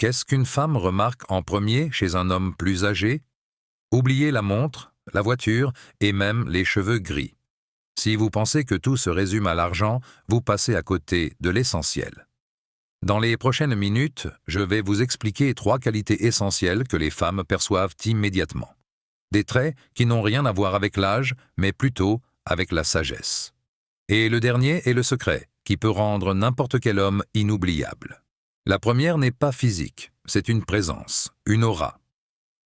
Qu'est-ce qu'une femme remarque en premier chez un homme plus âgé? Oubliez la montre, la voiture et même les cheveux gris. Si vous pensez que tout se résume à l'argent, vous passez à côté de l'essentiel. Dans les prochaines minutes, je vais vous expliquer 3 qualités essentielles que les femmes perçoivent immédiatement. Des traits qui n'ont rien à voir avec l'âge, mais plutôt avec la sagesse. Et le dernier est le secret, qui peut rendre n'importe quel homme inoubliable. La première n'est pas physique, c'est une présence, une aura.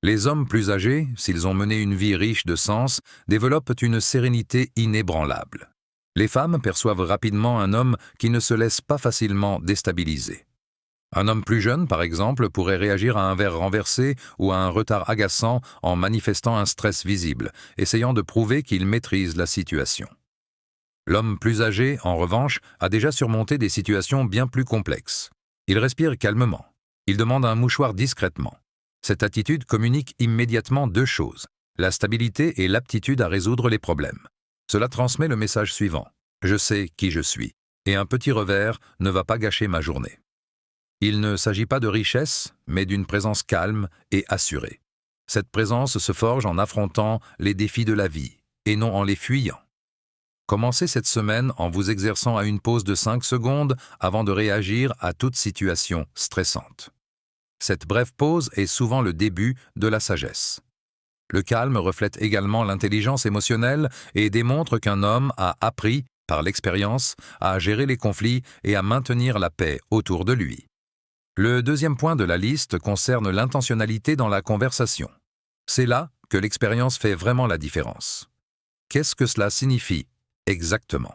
Les hommes plus âgés, s'ils ont mené une vie riche de sens, développent une sérénité inébranlable. Les femmes perçoivent rapidement un homme qui ne se laisse pas facilement déstabiliser. Un homme plus jeune, par exemple, pourrait réagir à un verre renversé ou à un retard agaçant en manifestant un stress visible, essayant de prouver qu'il maîtrise la situation. L'homme plus âgé, en revanche, a déjà surmonté des situations bien plus complexes. Il respire calmement. Il demande un mouchoir discrètement. Cette attitude communique immédiatement 2 choses, la stabilité et l'aptitude à résoudre les problèmes. Cela transmet le message suivant: je sais qui je suis, et un petit revers ne va pas gâcher ma journée. Il ne s'agit pas de richesse, mais d'une présence calme et assurée. Cette présence se forge en affrontant les défis de la vie, et non en les fuyant. Commencez cette semaine en vous exerçant à une pause de 5 secondes avant de réagir à toute situation stressante. Cette brève pause est souvent le début de la sagesse. Le calme reflète également l'intelligence émotionnelle et démontre qu'un homme a appris, par l'expérience, à gérer les conflits et à maintenir la paix autour de lui. Le deuxième point de la liste concerne l'intentionnalité dans la conversation. C'est là que l'expérience fait vraiment la différence. Qu'est-ce que cela signifie exactement?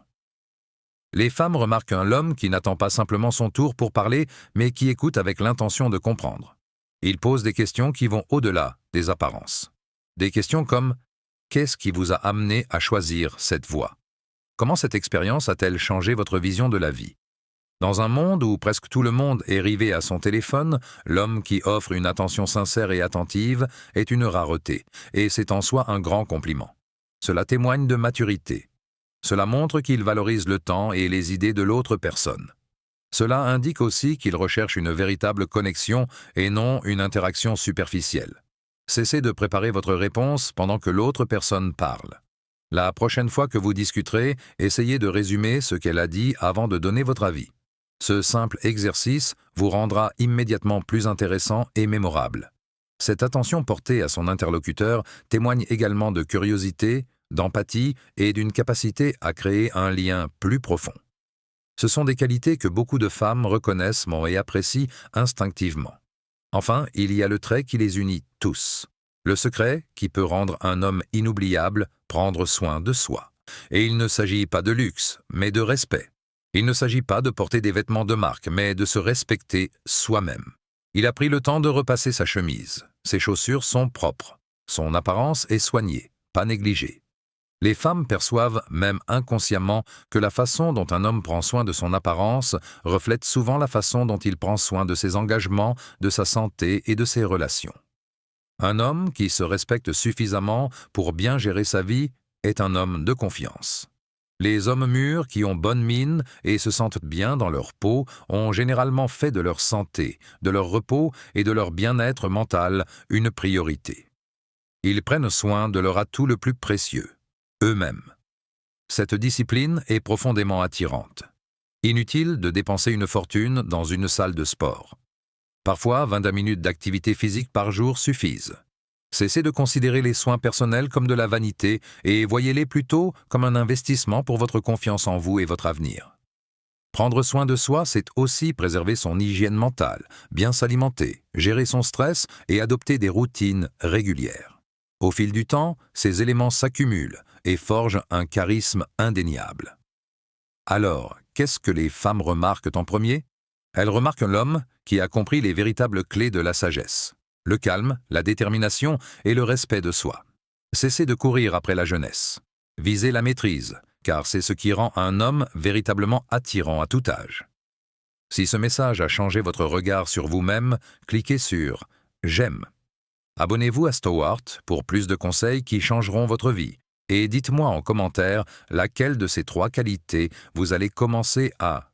Les femmes remarquent l'homme qui n'attend pas simplement son tour pour parler, mais qui écoute avec l'intention de comprendre. Il pose des questions qui vont au-delà des apparences. Des questions comme « Qu'est-ce qui vous a amené à choisir cette voie? Comment cette expérience a-t-elle changé votre vision de la vie ?» Dans un monde où presque tout le monde est rivé à son téléphone, l'homme qui offre une attention sincère et attentive est une rareté, et c'est en soi un grand compliment. Cela témoigne de maturité. Cela montre qu'il valorise le temps et les idées de l'autre personne. Cela indique aussi qu'il recherche une véritable connexion et non une interaction superficielle. Cessez de préparer votre réponse pendant que l'autre personne parle. La prochaine fois que vous discuterez, essayez de résumer ce qu'elle a dit avant de donner votre avis. Ce simple exercice vous rendra immédiatement plus intéressant et mémorable. Cette attention portée à son interlocuteur témoigne également de curiosité, d'empathie et d'une capacité à créer un lien plus profond. Ce sont des qualités que beaucoup de femmes reconnaissent et apprécient instinctivement. Enfin, il y a le trait qui les unit tous. Le secret qui peut rendre un homme inoubliable, prendre soin de soi. Et il ne s'agit pas de luxe, mais de respect. Il ne s'agit pas de porter des vêtements de marque, mais de se respecter soi-même. Il a pris le temps de repasser sa chemise. Ses chaussures sont propres. Son apparence est soignée, pas négligée. Les femmes perçoivent, même inconsciemment, que la façon dont un homme prend soin de son apparence reflète souvent la façon dont il prend soin de ses engagements, de sa santé et de ses relations. Un homme qui se respecte suffisamment pour bien gérer sa vie est un homme de confiance. Les hommes mûrs qui ont bonne mine et se sentent bien dans leur peau ont généralement fait de leur santé, de leur repos et de leur bien-être mental une priorité. Ils prennent soin de leur atout le plus précieux, eux-mêmes. Cette discipline est profondément attirante. Inutile de dépenser une fortune dans une salle de sport. Parfois, 20 minutes d'activité physique par jour suffisent. Cessez de considérer les soins personnels comme de la vanité et voyez-les plutôt comme un investissement pour votre confiance en vous et votre avenir. Prendre soin de soi, c'est aussi préserver son hygiène mentale, bien s'alimenter, gérer son stress et adopter des routines régulières. Au fil du temps, ces éléments s'accumulent et forgent un charisme indéniable. Alors, qu'est-ce que les femmes remarquent en premier? Elles remarquent l'homme qui a compris les véritables clés de la sagesse. Le calme, la détermination et le respect de soi. Cessez de courir après la jeunesse. Visez la maîtrise, car c'est ce qui rend un homme véritablement attirant à tout âge. Si ce message a changé votre regard sur vous-même, cliquez sur « J'aime ». Abonnez-vous à Stowart pour plus de conseils qui changeront votre vie. Et dites-moi en commentaire laquelle de ces 3 qualités vous allez commencer à